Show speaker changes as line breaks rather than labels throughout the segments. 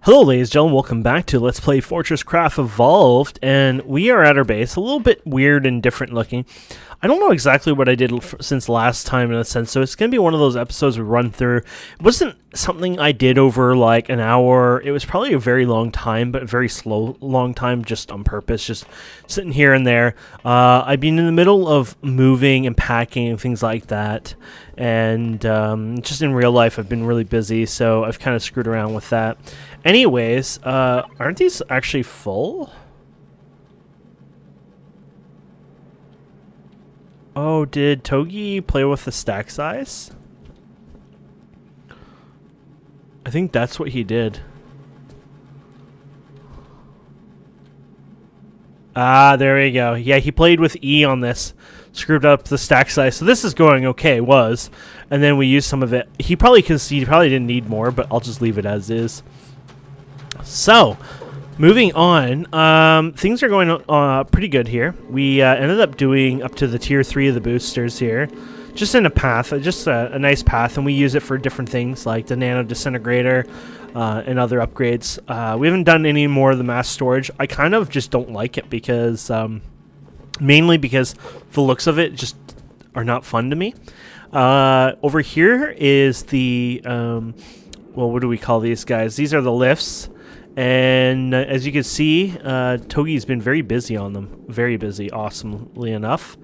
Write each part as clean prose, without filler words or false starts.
Hello ladies and gentlemen, welcome back to Let's Play FortressCraft Evolved, and we are at our base, a little bit weird and different looking. I don't know exactly what I did since last time in a sense, so it's going to be one of those episodes we run through. It wasn't something I did over like an hour. It was probably a very long time, but a very slow long time just on purpose, just sitting here and there. I've been in the middle of moving and packing and things like that, and just in real life I've been really busy, so I've kind of screwed around with that. Anyways, aren't these actually full? Oh, did Togi play with the stack size? I think that's what he did. Ah, there we go. Yeah, he played with E on this. Screwed up the stack size. So this is going okay, and then we used some of it. He probably didn't need more, but I'll just leave it as is. So, moving on, things are going pretty good here. We ended up doing up to the tier 3 of the boosters here, just in a path, just a nice path, and we use it for different things like the nano disintegrator and other upgrades. We haven't done any more of the mass storage. I kind of just don't like it because, mainly because the looks of it just are not fun to me. Over here is the, well, what do we call these guys? These are the lifts. And as you can see, Togi's been very busy on them. Very busy, awesomely enough.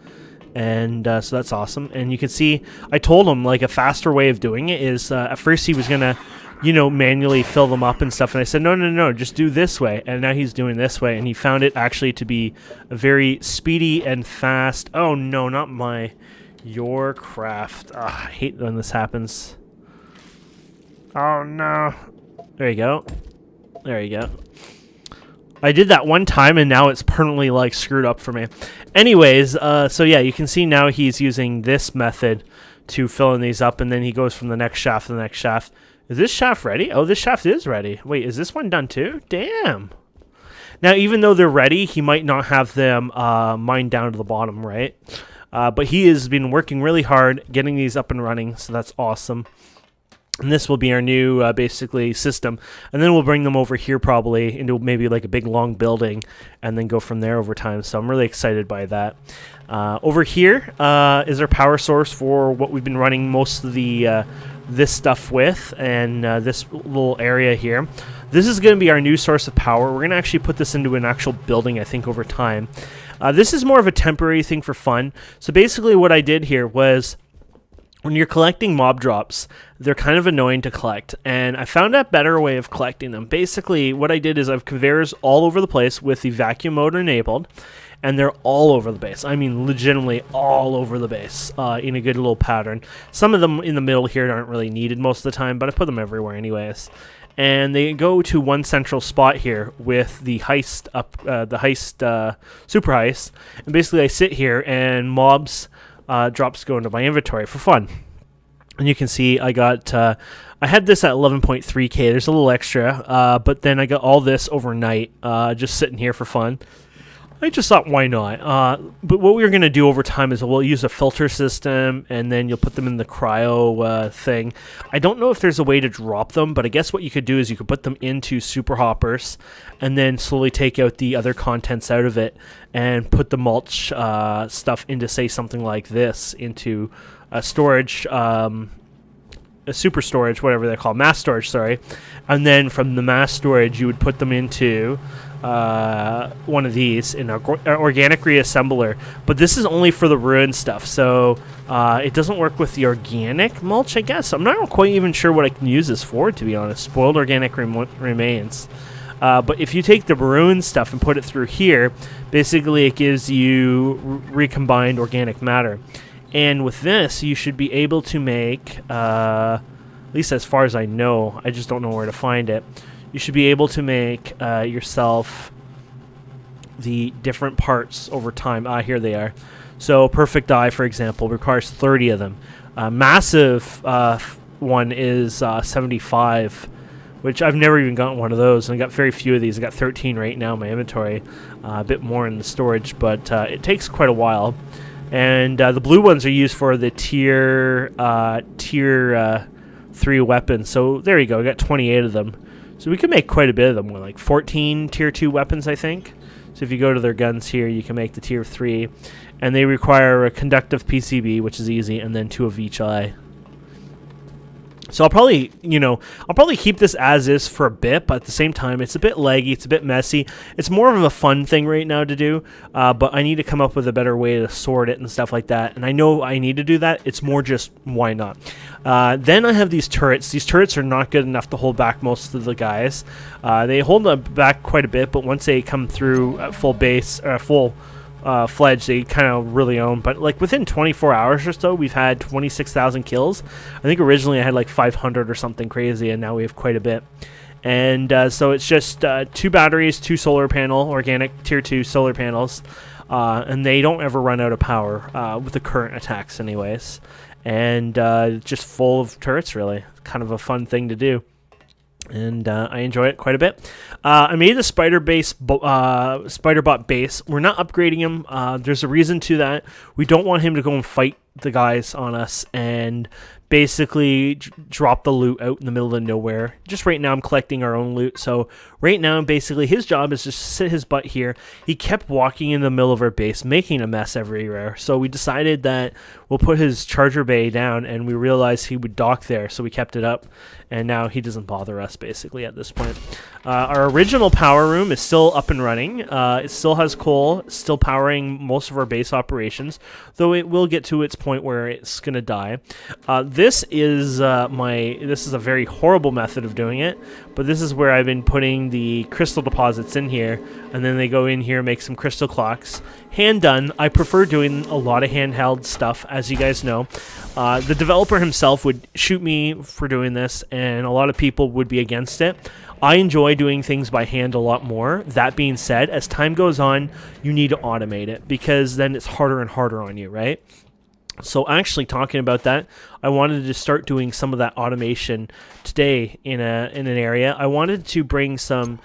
And so that's awesome. And you can see, I told him, like, a faster way of doing it is, at first he was going to, you know, manually fill them up and stuff. And I said, no, just do this way. And now he's doing this way. And he found it actually to be a very speedy and fast. Oh, no, not your craft. I hate when this happens. Oh, no. There you go. There you go. I did that one time, and now it's permanently, like, screwed up for me. Anyways, so yeah, you can see now he's using this method to fill in these up, and then he goes from the next shaft to the next shaft. Is this shaft ready? Oh, this shaft is ready. Wait, is this one done too? Damn. Now, even though they're ready, he might not have them mined down to the bottom, right? But he has been working really hard getting these up and running, so that's awesome. And this will be our new, basically, system. And then we'll bring them over here probably into maybe like a big long building and then go from there over time. So I'm really excited by that. Over here is our power source for what we've been running most of the this stuff with, and this little area here. This is going to be our new source of power. We're going to actually put this into an actual building, I think, over time. This is more of a temporary thing for fun. So basically what I did here was, when you're collecting mob drops, they're kind of annoying to collect, and I found a better way of collecting them. Basically, what I did is I have conveyors all over the place with the vacuum motor enabled, and they're all over the base. I mean, legitimately all over the base in a good little pattern. Some of them in the middle here aren't really needed most of the time, but I put them everywhere anyways. And they go to one central spot here with the heist super heist, and basically I sit here and mobs drops go into my inventory for fun. And you can see I got, I had this at 11.3k, there's a little extra, but then I got all this overnight, just sitting here for fun. I just thought, why not? But what we're going to do over time is we'll use a filter system, and then you'll put them in the cryo thing. I don't know if there's a way to drop them, but I guess what you could do is you could put them into super hoppers, and then slowly take out the other contents out of it, and put the mulch stuff into, say, something like this, into a storage, a super storage, whatever they're called, mass storage, sorry. And then from the mass storage, you would put them into one of these in an organic reassembler, but this is only for the ruined stuff, so it doesn't work with the organic mulch, I guess. I'm not quite even sure what I can use this for, to be honest. Spoiled organic remains. But if you take the ruined stuff and put it through here, basically it gives you recombined organic matter. And with this, you should be able to make, at least as far as I know, I just don't know where to find it, you should be able to make yourself the different parts over time. Here they are. So perfect eye, for example, requires 30 of them. Massive one is 75, which I've never even gotten one of those, and I got very few of these. I got 13 right now in my inventory, a bit more in the storage, but it takes quite a while. And the blue ones are used for the tier 3 weapons. So there you go. I got 28 of them. So we can make quite a bit of them. We're like 14 tier 2 weapons, I think. So if you go to their guns here, you can make the tier 3. And they require a conductive PCB, which is easy, and then 2 of each eye. So I'll probably, keep this as is for a bit, but at the same time, it's a bit laggy, it's a bit messy. It's more of a fun thing right now to do, but I need to come up with a better way to sort it and stuff like that. And I know I need to do that. It's more just, why not? Then I have these turrets. These turrets are not good enough to hold back most of the guys. They hold them back quite a bit, but once they come through at full base, fledged, they kind of really own. But like within 24 hours or so, we've had 26,000 kills. I think originally I had like 500 or something crazy, and now we have quite a bit. And so it's just 2 batteries, 2 solar panel, organic tier 2 solar panels, and they don't ever run out of power with the current attacks anyways. And just full of turrets, really. Kind of a fun thing to do. And I enjoy it quite a bit. I made the Spider-Bot base. We're not upgrading him. There's a reason to that. We don't want him to go and fight the guys on us and basically drop the loot out in the middle of nowhere. Just right now I'm collecting our own loot. So right now basically his job is just sit his butt here. He kept walking in the middle of our base, making a mess everywhere. So we decided that we'll put his charger bay down, and we realized he would dock there, so we kept it up, and now he doesn't bother us basically at this point. Our original power room is still up and running. It still has coal, still powering most of our base operations, though it will get to its point where it's gonna die. This is a very horrible method of doing it, but this is where I've been putting the crystal deposits in here, and then they go in here, make some crystal clocks. Hand done. I prefer doing a lot of handheld stuff, as you guys know. The developer himself would shoot me for doing this, and a lot of people would be against it. I enjoy doing things by hand a lot more. That being said, as time goes on, you need to automate it, because then it's harder and harder on you, right? So actually talking about that, I wanted to start doing some of that automation today in an area. I wanted to bring some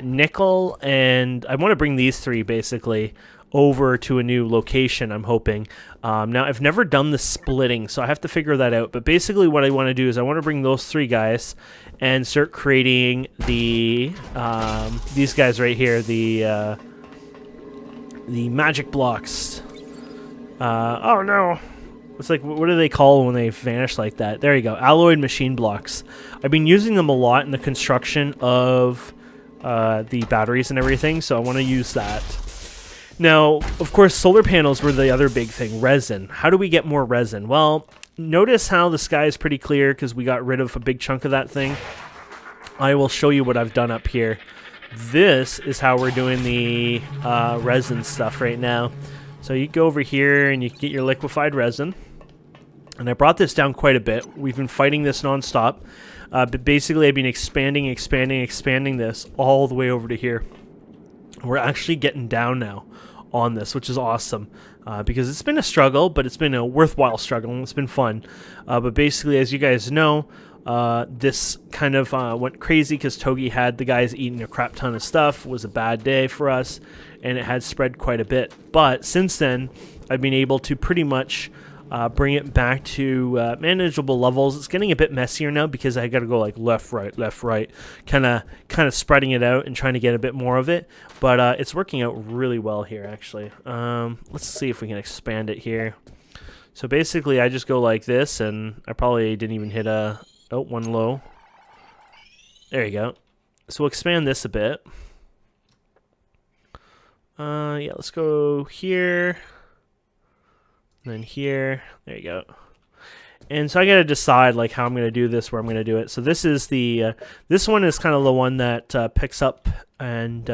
nickel, and I want to bring these 3 basically over to a new location, I'm hoping. Now, I've never done the splitting, so I have to figure that out. But basically what I want to do is I want to bring those 3 guys and start creating the these guys right here, the magic blocks. Oh no. It's like, what do they call when they vanish like that? There you go. Alloyed machine blocks. I've been using them a lot in the construction of the batteries and everything, so I want to use that. Now, of course, solar panels were the other big thing. Resin. How do we get more resin? Well, notice how the sky is pretty clear because we got rid of a big chunk of that thing. I will show you what I've done up here. This is how we're doing the resin stuff right now. So you go over here and you get your liquefied resin. And I brought this down quite a bit. We've been fighting this nonstop. But basically, I've been expanding this all the way over to here. We're actually getting down now on this, which is awesome. Because it's been a struggle, but it's been a worthwhile struggle, and it's been fun. But basically, as you guys know, this kind of went crazy because Togi had the guys eating a crap ton of stuff. It was a bad day for us, and it had spread quite a bit. But since then, I've been able to pretty much bring it back to manageable levels. It's getting a bit messier now because I got to go like left, right, kind of spreading it out and trying to get a bit more of it. But it's working out really well here, actually. Let's see if we can expand it here. So basically, I just go like this, and I probably didn't even hit one low. There you go. So we'll expand this a bit. Yeah, let's go here. And then here. There you go. And so I got to decide like how I'm going to do this, where I'm going to do it. So this is the this one is kind of the one that picks up and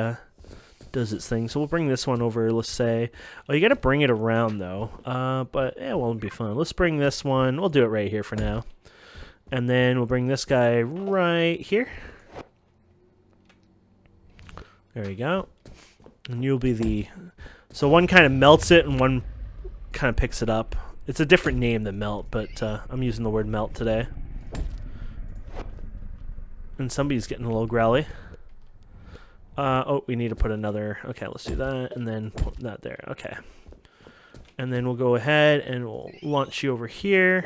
does its thing. So we'll bring this one over, let's say. Oh, you got to bring it around though. But yeah, well, it'll be fun. Let's bring this one. We'll do it right here for now. And then we'll bring this guy right here. There you go. And you'll be the... So one kind of melts it and one kind of picks it up. It's a different name than melt, but I'm using the word melt today. And somebody's getting a little growly. Oh, we need to put another... Okay, let's do that, and then put that there. Okay. And then we'll go ahead and we'll launch you over here.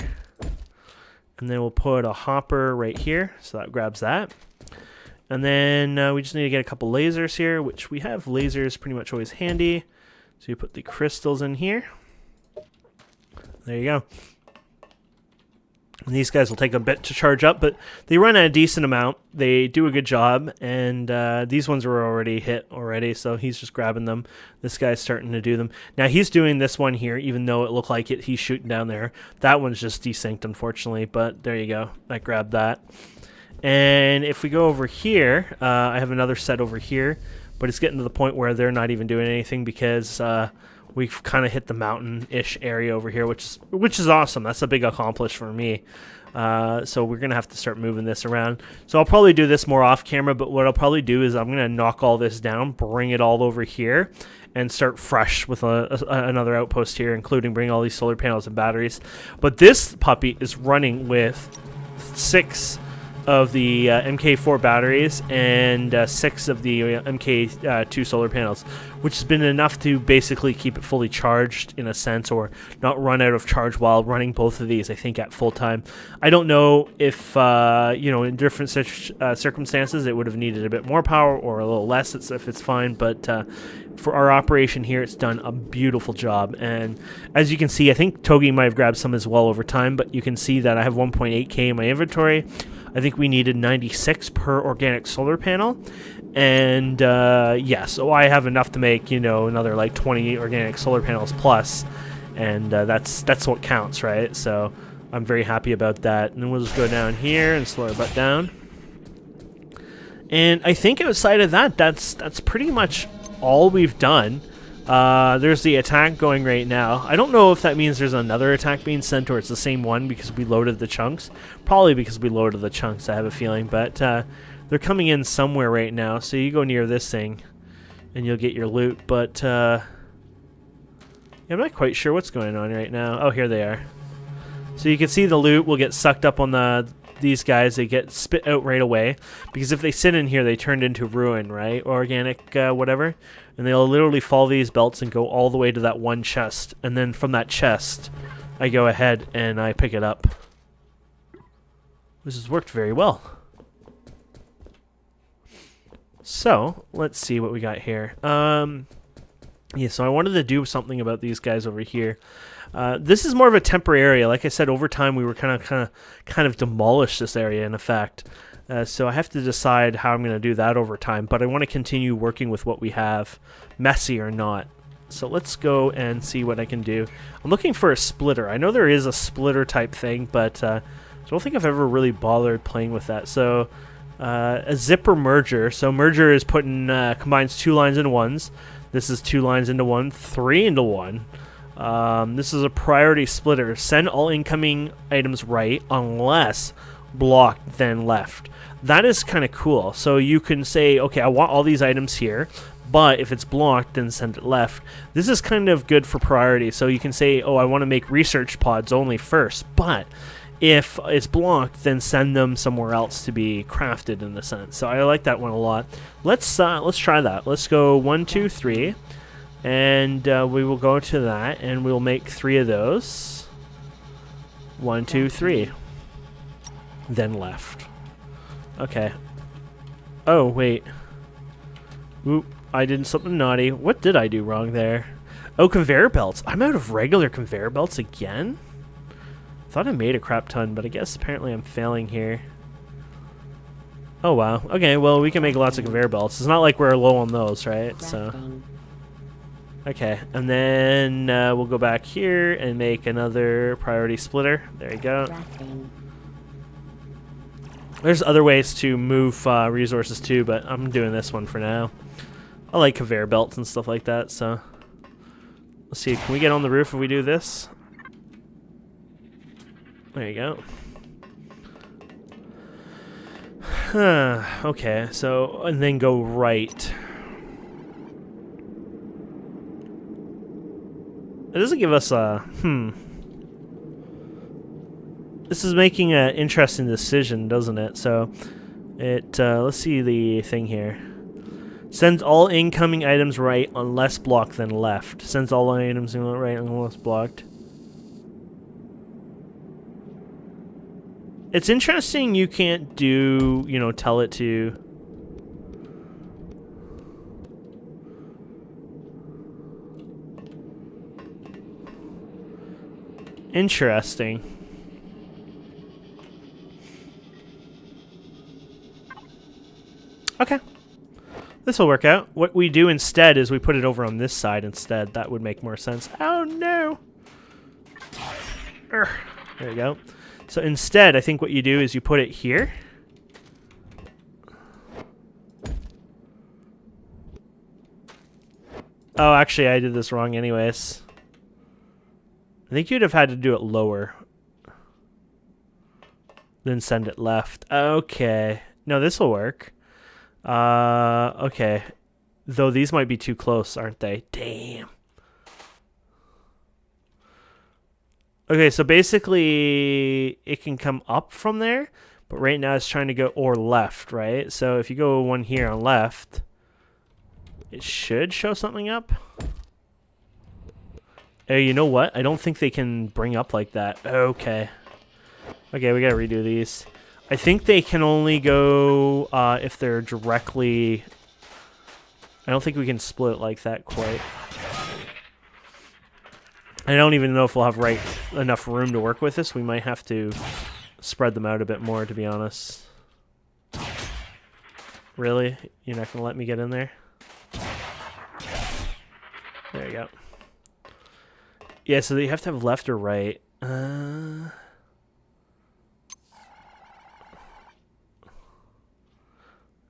And then we'll put a hopper right here, so that grabs that. And then we just need to get a couple lasers here, which we have lasers pretty much always handy. So you put the crystals in here. There you go. And these guys will take a bit to charge up, but they run at a decent amount. They do a good job, and these ones were already hit already, so he's just grabbing them. This guy's starting to do them. Now he's doing this one here, even though it looked like he's shooting down there. That one's just desynced, unfortunately, but there you go. I grabbed that. And if we go over here, I have another set over here, but it's getting to the point where they're not even doing anything because we've kind of hit the mountain-ish area over here, which is awesome. That's a big accomplishment for me. So we're going to have to start moving this around. So I'll probably do this more off-camera, but what I'll probably do is I'm going to knock all this down, bring it all over here, and start fresh with another outpost here, including bringing all these solar panels and batteries. But this puppy is running with 6 of the MK4 batteries and 6 of the MK2 solar panels, which has been enough to basically keep it fully charged in a sense, or not run out of charge while running both of these, I think, at full time. I don't know if, in different circumstances it would have needed a bit more power or a little less if it's fine, but for our operation here, it's done a beautiful job. And as you can see, I think Togi might have grabbed some as well over time, but you can see that I have 1.8k in my inventory. I think we needed 96 per organic solar panel, and yeah, so I have enough to make another like 20 organic solar panels plus, and that's what counts, right? So I'm very happy about that. And then we'll just go down here and slow our butt down. And I think outside of that, that's pretty much all we've done. There's the attack going right now. I don't know if that means there's another attack being sent or it's the same one because we loaded the chunks. Probably because we loaded the chunks, I have a feeling. But they're coming in somewhere right now. So you go near this thing and you'll get your loot. But I'm not quite sure what's going on right now. Oh, here they are. So you can see the loot will get sucked up on these guys. They get spit out right away. Because if they sit in here, they turned into ruin, right? Organic whatever. And they'll literally follow these belts and go all the way to that one chest. And then from that chest, I go ahead and I pick it up. This has worked very well. So, let's see what we got here. Yeah, so I wanted to do something about these guys over here. This is more of a temporary area. Like I said, over time we were kind of demolished this area in effect. So I have to decide how I'm going to do that over time, but I want to continue working with what we have, messy or not. So let's go and see what I can do. I'm looking for a splitter. I know there is a splitter type thing, but I don't think I've ever really bothered playing with that. So a zipper merger. So merger is combines 2 lines into ones. This is 2 lines into one, 3 into one. This is a priority splitter. Send all incoming items right unless blocked then left. That is kind of cool. So you can say, okay, I want all these items here, but if it's blocked, then send it left. This is kind of good for priority. So you can say, oh, I want to make research pods only first, but if it's blocked, then send them somewhere else to be crafted in a sense. So I like that one a lot. Let's try that. Let's go 1, 2, 3, and we will go to that, and we'll make 3 of those. 1, 2, 3. Then left. Okay. Oh, wait. Oop, I did something naughty. What did I do wrong there? Oh, conveyor belts. I'm out of regular conveyor belts again? Thought I made a crap ton, but I guess apparently I'm failing here. Oh, wow. Okay, well, we can make lots of conveyor belts. It's not like we're low on those, right? So. Okay, and then we'll go back here and make another priority splitter. There you go. There's other ways to move resources too, but I'm doing this one for now. I like conveyor belts and stuff like that, so let's see. Can we get on the roof if we do this? There you go. Okay, so and then go right. It doesn't give us a This is making an interesting decision, doesn't it? So, let's see the thing here. Sends all incoming items right unless blocked, then left. Sends all items right unless blocked. It's interesting you can't do, tell it to Interesting. Okay. This will work out. What we do instead is we put it over on this side instead. That would make more sense. Oh, no. Urgh. There you go. So instead, I think what you do is you put it here. Oh, actually, I did this wrong anyways. I think you'd have had to do it lower. Then send it left. Okay. No, this will work. Okay. Though these might be too close, aren't they? Damn. Okay, so basically it can come up from there, but right now it's trying to go or left, right? So if you go one here on left, it should show something up. Hey, you know what? I don't think they can bring up like that. Okay. Okay, we gotta redo these. I think they can only go if they're directly... I don't think we can split it like that quite. I don't even know if we'll have enough room to work with this. We might have to spread them out a bit more, to be honest. Really? You're not going to let me get in there? There you go. Yeah, so you have to have left or right.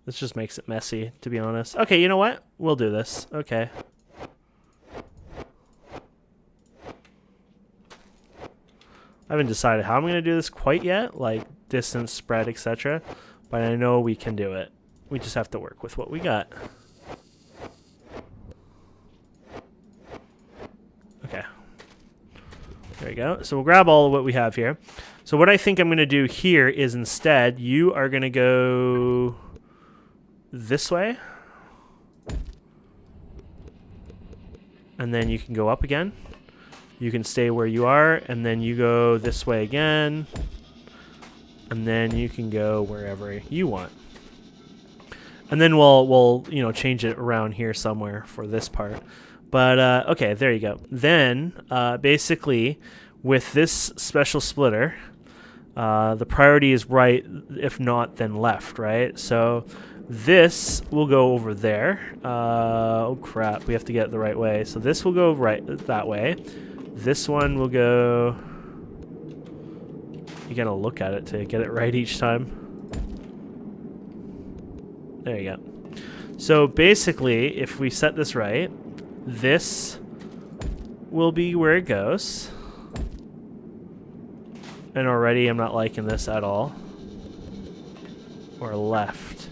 This just makes it messy, to be honest. Okay, you know what? We'll do this. Okay. I haven't decided how I'm going to do this quite yet, like distance, spread, etc. But I know we can do it. We just have to work with what we got. Okay. There you go. So we'll grab all of what we have here. So what I think I'm going to do here is instead, you are going to go this way. And then you can go up again. You can stay where you are, and then you go this way again. And then you can go wherever you want. And then we'll you know, change it around here somewhere for this part. But, okay, there you go. Then, basically, with this special splitter, the priority is right, if not, then left, right? So this will go over there. Oh, crap, we have to get it the right way. So this will go right that way. This one will go... You gotta look at it to get it right each time. There you go. So basically, if we set this right, this will be where it goes. And already I'm not liking this at all. Or left.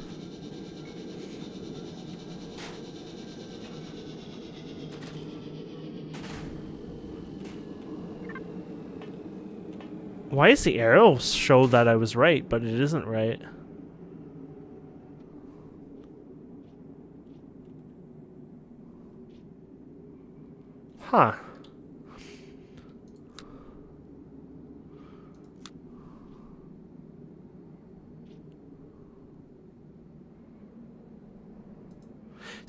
Why does the arrow show that I was right, but it isn't right? Huh.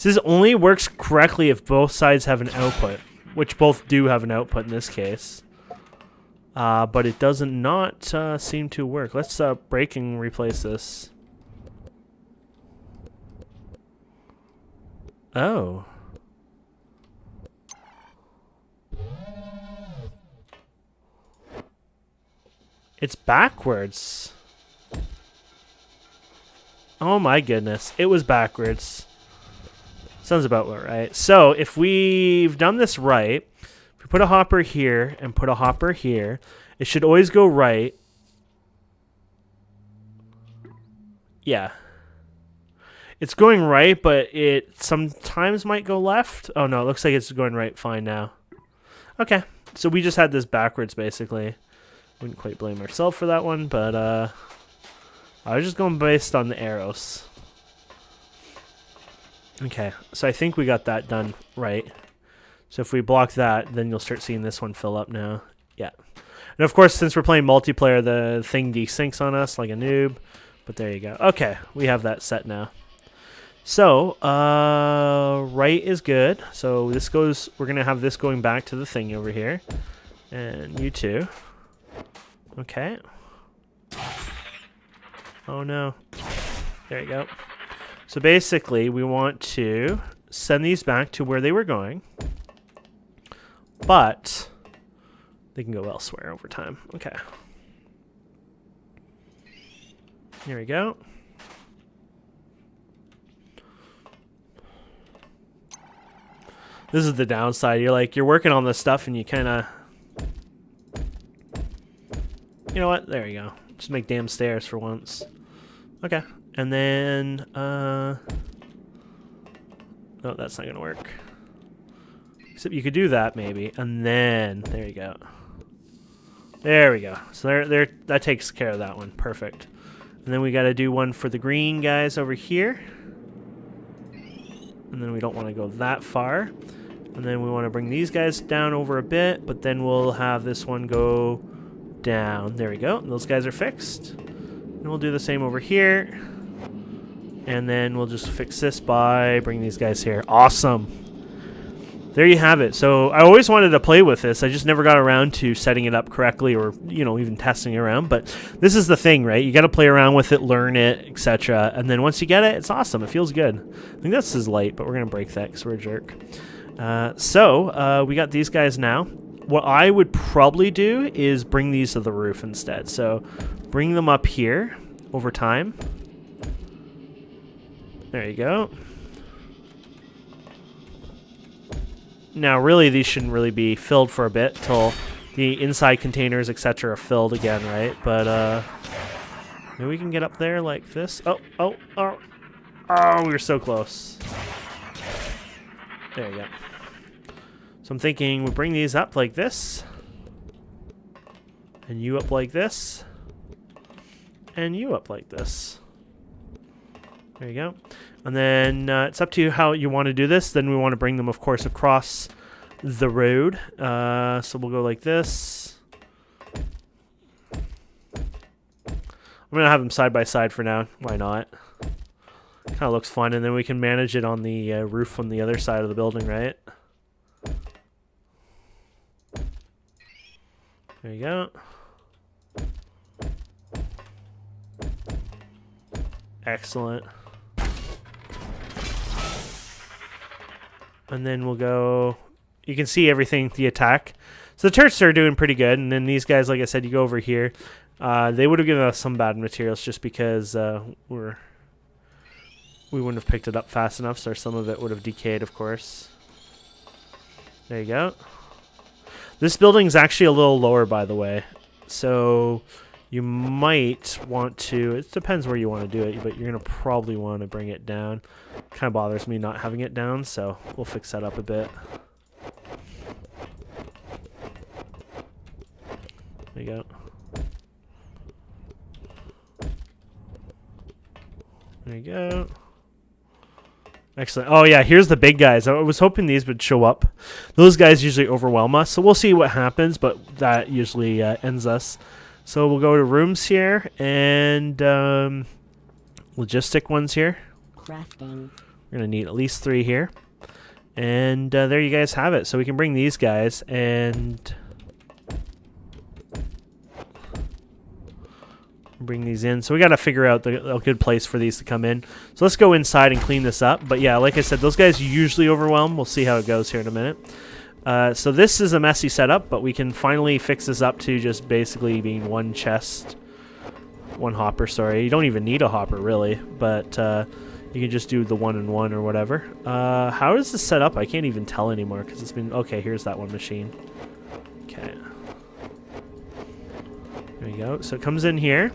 This only works correctly if both sides have an output, which both do have an output in this case. But it does not seem to work. Let's break and replace this. Oh. It's backwards. Oh my goodness. It was backwards. Sounds about right. So if we've done this right, if we put a hopper here and put a hopper here, it should always go right. Yeah. It's going right, but it sometimes might go left. Oh no, it looks like it's going right fine now. Okay, so we just had this backwards basically. Wouldn't quite blame ourselves for that one, but I was just going based on the arrows. Okay, so I think we got that done right. So if we block that, then you'll start seeing this one fill up now. Yeah. And of course, since we're playing multiplayer, the thing desyncs on us like a noob. But there you go. Okay, we have that set now. So, right is good. So this goes, we're going to have this going back to the thing over here. And you too. Okay. Oh no. There you go. So basically, we want to send these back to where they were going, but they can go elsewhere over time. Okay. Here we go. This is the downside. You're working on this stuff and you kind of... You know what? There you go. Just make damn stairs for once. Okay. And then... No, that's not going to work. Except you could do that maybe. And then... There you go. There we go. So there, that takes care of that one. Perfect. And then we got to do one for the green guys over here. And then we don't want to go that far. And then we want to bring these guys down over a bit, but then we'll have this one go down. There we go. Those guys are fixed. And we'll do the same over here. And then we'll just fix this by bringing these guys here. Awesome. There you have it. So I always wanted to play with this. I just never got around to setting it up correctly or, you know, even testing around. But this is the thing, right? You got to play around with it, learn it, etc. And then once you get it, it's awesome. It feels good. I think this is light, but we're going to break that because we're a jerk. So we got these guys now. What I would probably do is bring these to the roof instead. So bring them up here over time. There you go. Now, really, these shouldn't really be filled for a bit till the inside containers, etc., are filled again, right? But maybe we can get up there like this. Oh, we were so close. There you go. So I'm thinking we bring these up like this. And you up like this. And you up like this. There you go. And then it's up to you how you want to do this. Then we want to bring them, of course, across the road. So we'll go like this. I'm going to have them side by side for now. Why not? Kind of looks fun. And then we can manage it on the roof on the other side of the building, right? There you go. Excellent. And then we'll go... You can see everything, the attack. So the turrets are doing pretty good. And then these guys, like I said, you go over here. They would have given us some bad materials just because we wouldn't have picked it up fast enough. So some of it would have decayed, of course. There you go. This building's actually a little lower, by the way. So you might want to... It depends where you want to do it, but you're going to probably want to bring it down. Kind of bothers me not having it down, so we'll fix that up a bit. There you go. There you go. Excellent. Oh, yeah, here's the big guys. I was hoping these would show up. Those guys usually overwhelm us, so we'll see what happens, but that usually ends us. So we'll go to rooms here, and logistic ones here.
Crafting.
We're going to need at least 3 here. And there you guys have it. So we can bring these guys and... bring these in. So we got to figure out a good place for these to come in. So let's go inside and clean this up. But yeah, like I said, those guys usually overwhelm. We'll see how it goes here in a minute. So this is a messy setup, but we can finally fix this up to just basically being one chest, one hopper, sorry. You don't even need a hopper, really, but you can just do the 1 and 1 or whatever. How is this set up? I can't even tell anymore because it's been... Okay, here's that one machine. Okay. There you go. So it comes in here.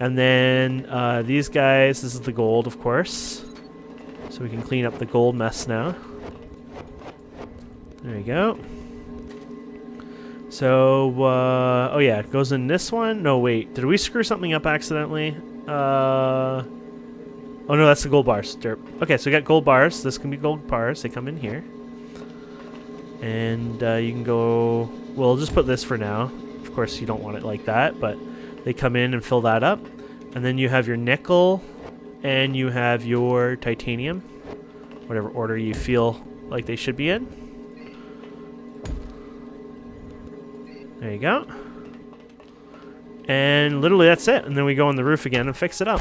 And then these guys, this is the gold, of course. So we can clean up the gold mess now. There you go. So, oh yeah, it goes in this one. No, wait. Did we screw something up accidentally? Oh no, that's the gold bars. Derp. Okay, so we got gold bars. This can be gold bars. They come in here. And you can go... Well, we'll just put this for now. Of course, you don't want it like that, but they come in and fill that up. And then you have your nickel and you have your titanium. Whatever order you feel like they should be in. There you go. And literally that's it. And then we go on the roof again and fix it up.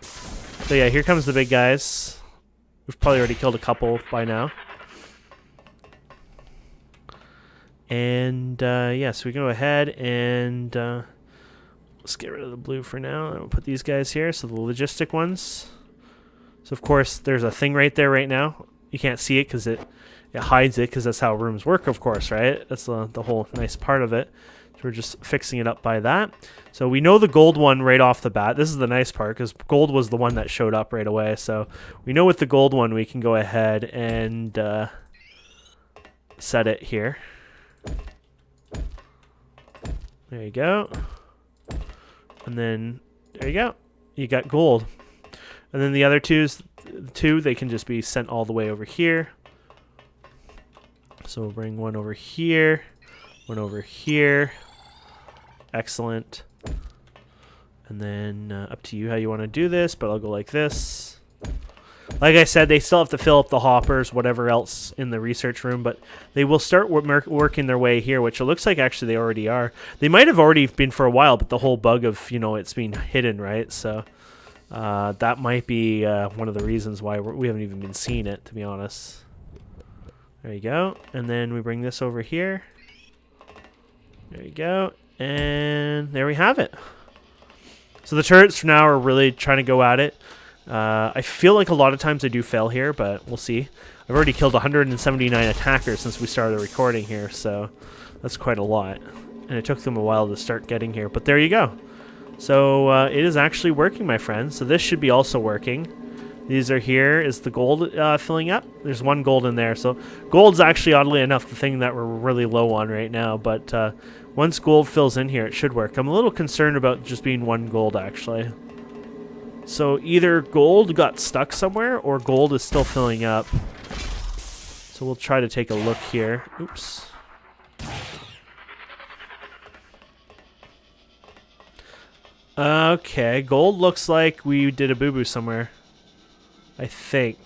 So yeah, here comes the big guys. We've probably already killed a couple by now. And yeah, so we can go ahead and let's get rid of the blue for now. And we'll put these guys here, so the logistic ones. So of course, there's a thing right there right now. You can't see it because it hides it, because that's how rooms work, of course, right? That's the whole nice part of it. So we're just fixing it up by that. So we know the gold one right off the bat. This is the nice part, because gold was the one that showed up right away. So we know with the gold one, we can go ahead and set it here. There you go. And then there you go. You got gold. And then the other two, they can just be sent all the way over here. So we'll bring one over here, one over here. Excellent. And then up to you how you want to do this, but I'll go like this. Like I said, they still have to fill up the hoppers, whatever else in the research room, but they will start working their way here, which it looks like actually they already are. They might have already been for a while, but the whole bug of, you know, it's being hidden, right? So that might be one of the reasons why we haven't even been seeing it, to be honest. There you go. And then we bring this over here. There you go. And there we have it. So the turrets for now are really trying to go at it. I feel like a lot of times I do fail here, but we'll see. I've already killed 179 attackers since we started recording here, so that's quite a lot. And it took them a while to start getting here, but there you go. So it is actually working, my friends. So this should be also working. These are here. Is the gold filling up? There's one gold in there. So gold's actually, oddly enough, the thing that we're really low on right now. But once gold fills in here, it should work. I'm a little concerned about just being one gold, actually. So either gold got stuck somewhere or gold is still filling up. So we'll try to take a look here. Oops. Okay, gold looks like we did a boo-boo somewhere. I think.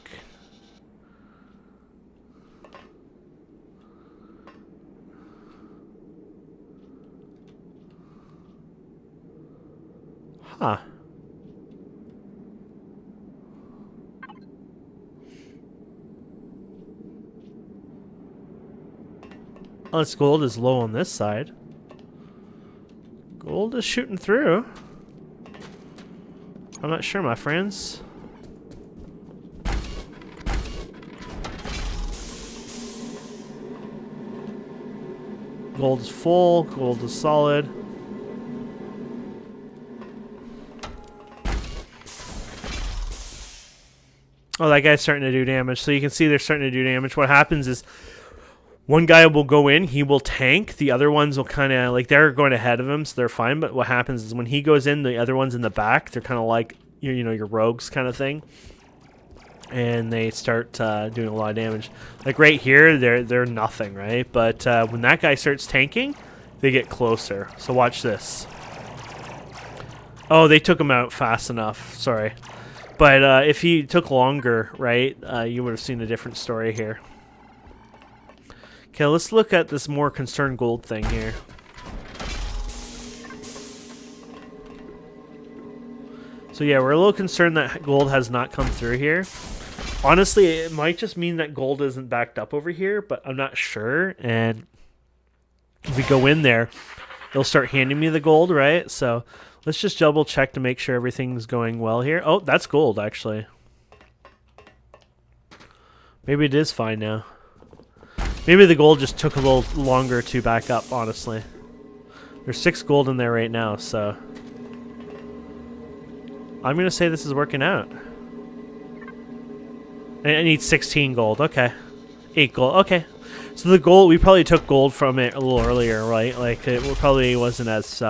Huh. Unless gold is low on this side. Gold is shooting through. I'm not sure, my friends. Gold is full. Gold is solid. Oh, that guy's starting to do damage. So you can see they're starting to do damage. What happens is one guy will go in, he will tank. The other ones will kind of, like, they're going ahead of him, so they're fine. But what happens is when he goes in, the other ones in the back, they're kind of like, you know, your rogues kind of thing. And they start doing a lot of damage. Like right here, they're nothing, right? But when that guy starts tanking, they get closer. So watch this. Oh, they took him out fast enough. Sorry. But if he took longer, right, you would have seen a different story here. Okay, let's look at this more concerned gold thing here. So yeah, we're a little concerned that gold has not come through here. Honestly, it might just mean that gold isn't backed up over here, but I'm not sure. And if we go in there, they'll start handing me the gold, right? So let's just double check to make sure everything's going well here. Oh, that's gold, actually. Maybe it is fine now. Maybe the gold just took a little longer to back up, honestly. There's 6 gold in there right now, so I'm going to say this is working out. I need 16 gold. Okay. 8 gold. Okay. So the gold, we probably took gold from it a little earlier, right? Like, it probably wasn't as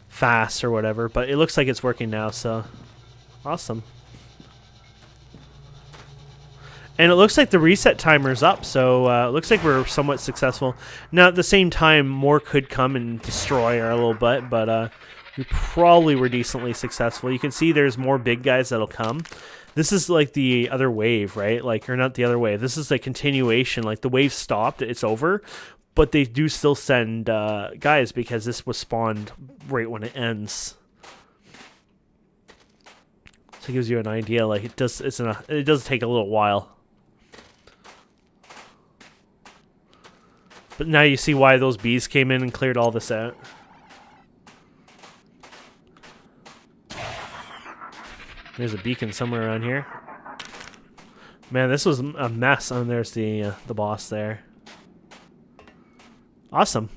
fast or whatever, but it looks like it's working now, so awesome. And it looks like the reset timer's up, so it looks like we're somewhat successful. Now, at the same time, more could come and destroy our little butt, but we probably were decently successful. You can see there's more big guys that'll come. This is like the other wave, right? Like, or not the other wave. This is a continuation. Like, the wave stopped. It's over. But they do still send guys because this was spawned right when it ends. So it gives you an idea. Like it does take a little while. But now you see why those bees came in and cleared all this out. There's a beacon somewhere around here. Man, this was a mess. Oh, there's the boss there. Awesome.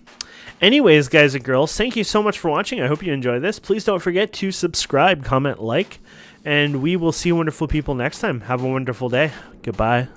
Anyways, guys and girls, thank you so much for watching. I hope you enjoyed this. Please don't forget to subscribe, comment, like, and we will see wonderful people next time. Have a wonderful day. Goodbye.